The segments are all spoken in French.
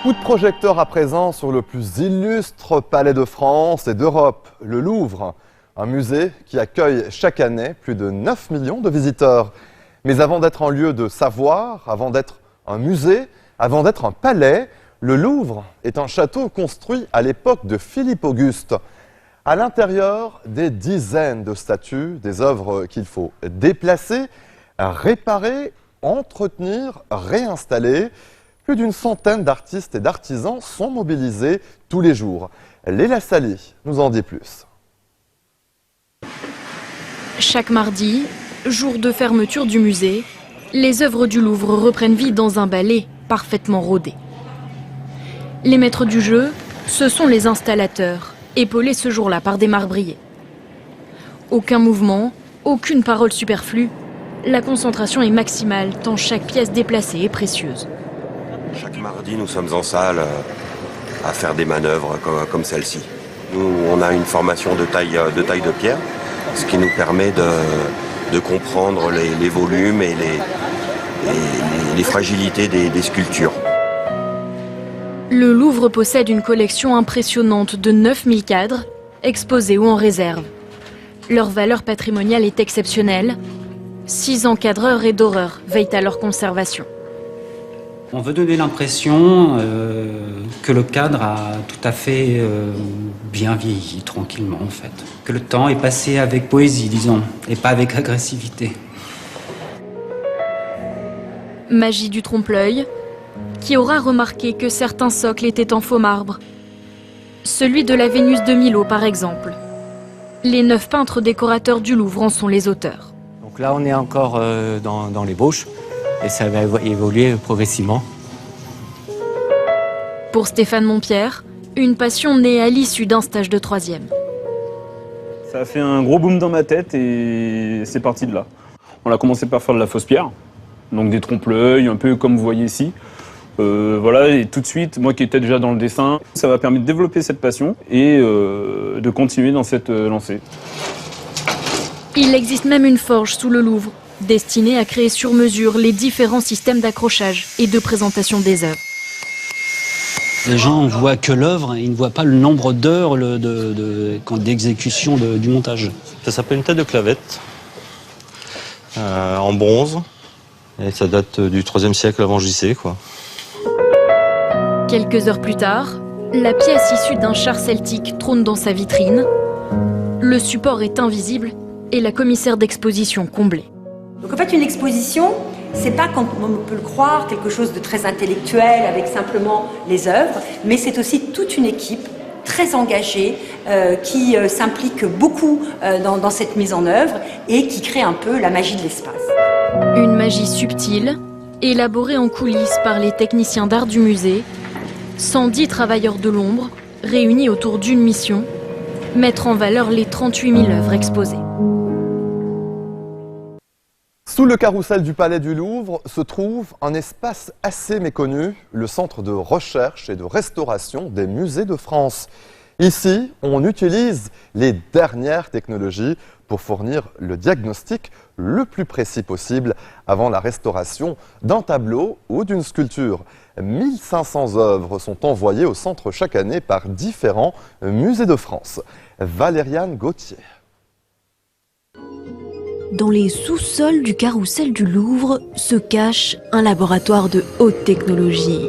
Coup de projecteur à présent sur le plus illustre palais de France et d'Europe, le Louvre. Un musée qui accueille chaque année plus de 9 millions de visiteurs. Mais avant d'être un lieu de savoir, avant d'être un musée, avant d'être un palais, le Louvre est un château construit à l'époque de Philippe Auguste. À l'intérieur, des dizaines de statues, des œuvres qu'il faut déplacer, réparer, entretenir, réinstaller. Plus d'une centaine d'artistes et d'artisans sont mobilisés tous les jours. Léla Sali nous en dit plus. Chaque mardi, jour de fermeture du musée, les œuvres du Louvre reprennent vie dans un ballet parfaitement rodé. Les maîtres du jeu, ce sont les installateurs, épaulés ce jour-là par des marbriers. Aucun mouvement, aucune parole superflue, la concentration est maximale tant chaque pièce déplacée est précieuse. Chaque mardi, nous sommes en salle à faire des manœuvres comme celle-ci. Nous, on a une formation de taille de pierre, ce qui nous permet de comprendre les volumes et les fragilités des sculptures. Le Louvre possède une collection impressionnante de 9000 cadres, exposés ou en réserve. Leur valeur patrimoniale est exceptionnelle. 6 encadreurs et doreurs veillent à leur conservation. On veut donner l'impression que le cadre a tout à fait bien vieilli, tranquillement en fait. Que le temps est passé avec poésie, disons, et pas avec agressivité. Magie du trompe-l'œil, qui aura remarqué que certains socles étaient en faux marbre. Celui de la Vénus de Milo par exemple. Les 9 peintres décorateurs du Louvre en sont les auteurs. Donc là on est encore dans l'ébauche. Et ça va évoluer progressivement. Pour Stéphane Montpierre, une passion née à l'issue d'un stage de 3e. Ça a fait un gros boom dans ma tête et c'est parti de là. On a commencé par faire de la fausse pierre, donc des trompe-l'œil, un peu comme vous voyez ici. Voilà, et tout de suite, moi qui étais déjà dans le dessin, ça m'a permis de développer cette passion et de continuer dans cette lancée. Il existe même une forge sous le Louvre, destinée à créer sur mesure les différents systèmes d'accrochage et de présentation des œuvres. Les gens ne voient que l'œuvre, ils ne voient pas le nombre d'heures d'exécution du montage. Ça s'appelle une tête de clavette, en bronze, et ça date du IIIe siècle avant JC, quoi. Quelques heures plus tard, la pièce issue d'un char celtique trône dans sa vitrine. Le support est invisible et la commissaire d'exposition comblée. Donc en fait, une exposition, c'est pas, comme on peut le croire, quelque chose de très intellectuel avec simplement les œuvres, mais c'est aussi toute une équipe très engagée qui s'implique beaucoup dans cette mise en œuvre et qui crée un peu la magie de l'espace. Une magie subtile, élaborée en coulisses par les techniciens d'art du musée, 110 travailleurs de l'ombre réunis autour d'une mission, mettre en valeur les 38 000 œuvres exposées. Sous le carrousel du Palais du Louvre se trouve un espace assez méconnu, le centre de recherche et de restauration des musées de France. Ici, on utilise les dernières technologies pour fournir le diagnostic le plus précis possible avant la restauration d'un tableau ou d'une sculpture. 1500 œuvres sont envoyées au centre chaque année par différents musées de France. Valériane Gauthier. Dans les sous-sols du carrousel du Louvre se cache un laboratoire de haute technologie.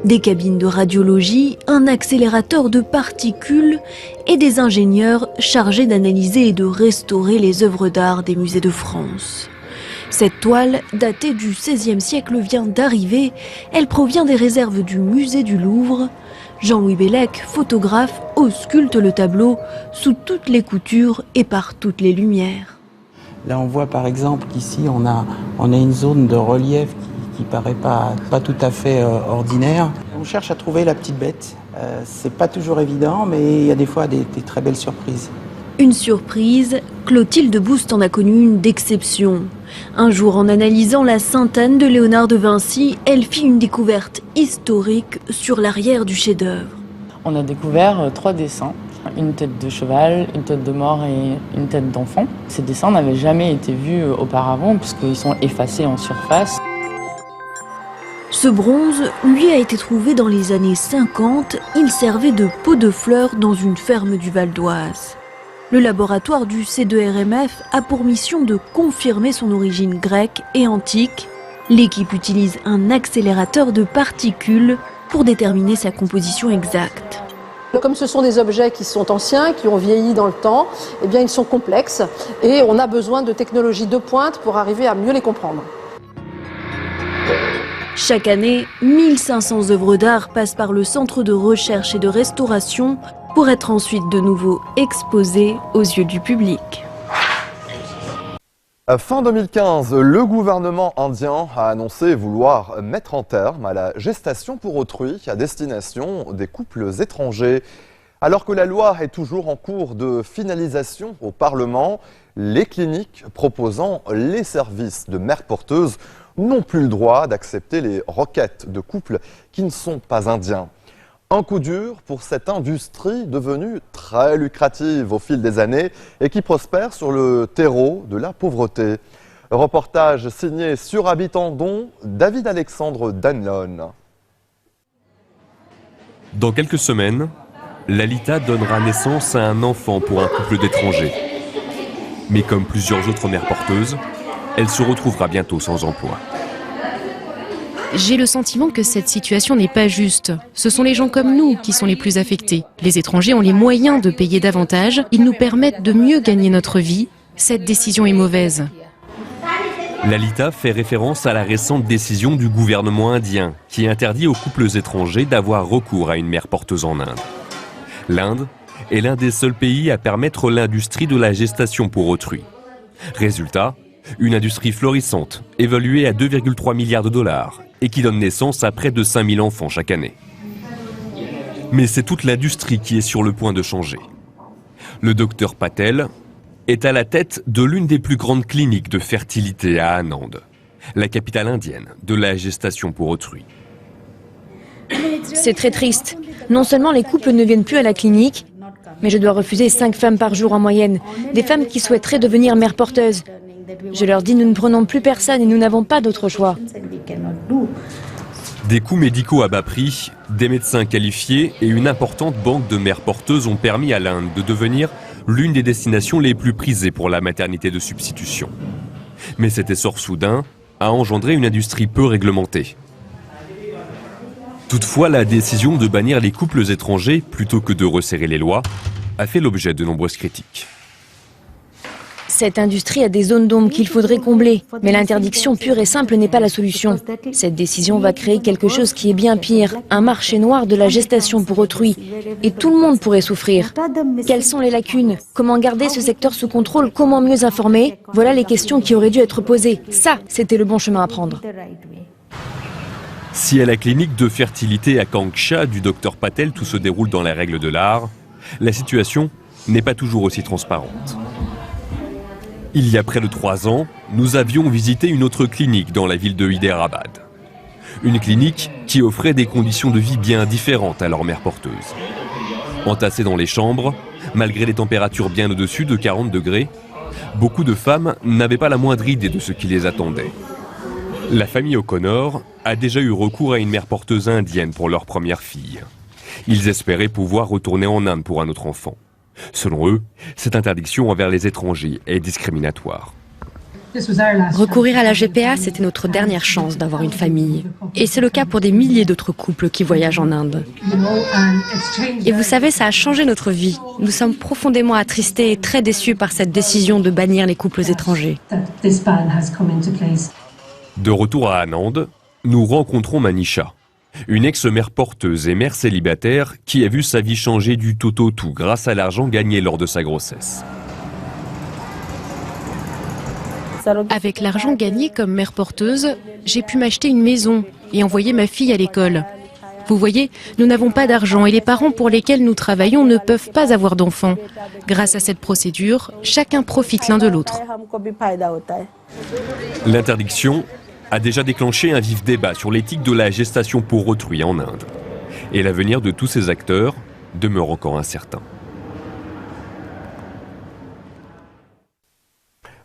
Des cabines de radiologie, un accélérateur de particules et des ingénieurs chargés d'analyser et de restaurer les œuvres d'art des musées de France. Cette toile, datée du XVIe siècle, vient d'arriver. Elle provient des réserves du musée du Louvre. Jean-Louis Bellec, photographe, ausculte le tableau sous toutes les coutures et par toutes les lumières. Là, on voit par exemple qu'ici, on a une zone de relief qui paraît pas tout à fait ordinaire. On cherche à trouver la petite bête. C'est pas toujours évident, mais il y a des fois des très belles surprises. Une surprise, Clotilde Boust en a connu une d'exception. Un jour, en analysant la Sainte-Anne de Léonard de Vinci, elle fit une découverte historique sur l'arrière du chef-d'œuvre. On a découvert 3 dessins. Une tête de cheval, une tête de mort et une tête d'enfant. Ces dessins n'avaient jamais été vus auparavant puisqu'ils sont effacés en surface. Ce bronze lui a été trouvé dans les années 50. Il servait de pot de fleurs dans une ferme du Val d'Oise. Le laboratoire du C2RMF a pour mission de confirmer son origine grecque et antique. L'équipe utilise un accélérateur de particules pour déterminer sa composition exacte. Comme ce sont des objets qui sont anciens, qui ont vieilli dans le temps, eh bien ils sont complexes et on a besoin de technologies de pointe pour arriver à mieux les comprendre. Chaque année, 1500 œuvres d'art passent par le centre de recherche et de restauration pour être ensuite de nouveau exposées aux yeux du public. Fin 2015, le gouvernement indien a annoncé vouloir mettre un terme à la gestation pour autrui à destination des couples étrangers. Alors que la loi est toujours en cours de finalisation au Parlement, les cliniques proposant les services de mères porteuses n'ont plus le droit d'accepter les requêtes de couples qui ne sont pas indiens. Un coup dur pour cette industrie devenue très lucrative au fil des années et qui prospère sur le terreau de la pauvreté. Reportage signé sur Habitandon, David Alexandre Danlon. Dans quelques semaines, Lalita donnera naissance à un enfant pour un couple d'étrangers. Mais comme plusieurs autres mères porteuses, elle se retrouvera bientôt sans emploi. J'ai le sentiment que cette situation n'est pas juste. Ce sont les gens comme nous qui sont les plus affectés. Les étrangers ont les moyens de payer davantage. Ils nous permettent de mieux gagner notre vie. Cette décision est mauvaise. Lalita fait référence à la récente décision du gouvernement indien qui interdit aux couples étrangers d'avoir recours à une mère porteuse en Inde. L'Inde est l'un des seuls pays à permettre l'industrie de la gestation pour autrui. Résultat, une industrie florissante, évaluée à 2,3 milliards de dollars et qui donne naissance à près de 5000 enfants chaque année. Mais c'est toute l'industrie qui est sur le point de changer. Le docteur Patel est à la tête de l'une des plus grandes cliniques de fertilité à Anand, la capitale indienne de la gestation pour autrui. C'est très triste. Non seulement les couples ne viennent plus à la clinique, mais je dois refuser 5 femmes par jour en moyenne. Des femmes qui souhaiteraient devenir mères porteuses. Je leur dis, nous ne prenons plus personne et nous n'avons pas d'autre choix. Des coûts médicaux à bas prix, des médecins qualifiés et une importante banque de mères porteuses ont permis à l'Inde de devenir l'une des destinations les plus prisées pour la maternité de substitution. Mais cet essor soudain a engendré une industrie peu réglementée. Toutefois, la décision de bannir les couples étrangers plutôt que de resserrer les lois a fait l'objet de nombreuses critiques. Cette industrie a des zones d'ombre qu'il faudrait combler, mais l'interdiction pure et simple n'est pas la solution. Cette décision va créer quelque chose qui est bien pire, un marché noir de la gestation pour autrui. Et tout le monde pourrait souffrir. Quelles sont les lacunes? Comment garder ce secteur sous contrôle? Comment mieux informer? Voilà les questions qui auraient dû être posées. Ça, c'était le bon chemin à prendre. Si à la clinique de fertilité à Kanksha du docteur Patel tout se déroule dans les règles de l'art, la situation n'est pas toujours aussi transparente. Il y a près de 3 ans, nous avions visité une autre clinique dans la ville de Hyderabad. Une clinique qui offrait des conditions de vie bien différentes à leurs mères porteuses. Entassées dans les chambres, malgré des températures bien au-dessus de 40 degrés, beaucoup de femmes n'avaient pas la moindre idée de ce qui les attendait. La famille O'Connor a déjà eu recours à une mère porteuse indienne pour leur première fille. Ils espéraient pouvoir retourner en Inde pour un autre enfant. Selon eux, cette interdiction envers les étrangers est discriminatoire. Recourir à la GPA, c'était notre dernière chance d'avoir une famille. Et c'est le cas pour des milliers d'autres couples qui voyagent en Inde. Et vous savez, ça a changé notre vie. Nous sommes profondément attristés et très déçus par cette décision de bannir les couples étrangers. De retour à Anand, nous rencontrons Manisha, une ex-mère porteuse et mère célibataire qui a vu sa vie changer du tout au tout grâce à l'argent gagné lors de sa grossesse. Avec l'argent gagné comme mère porteuse, j'ai pu m'acheter une maison et envoyer ma fille à l'école. Vous voyez, nous n'avons pas d'argent et les parents pour lesquels nous travaillons ne peuvent pas avoir d'enfants. Grâce à cette procédure, chacun profite l'un de l'autre. L'interdiction a déjà déclenché un vif débat sur l'éthique de la gestation pour autrui en Inde. Et l'avenir de tous ces acteurs demeure encore incertain.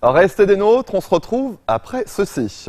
Restez des nôtres, on se retrouve après ceci.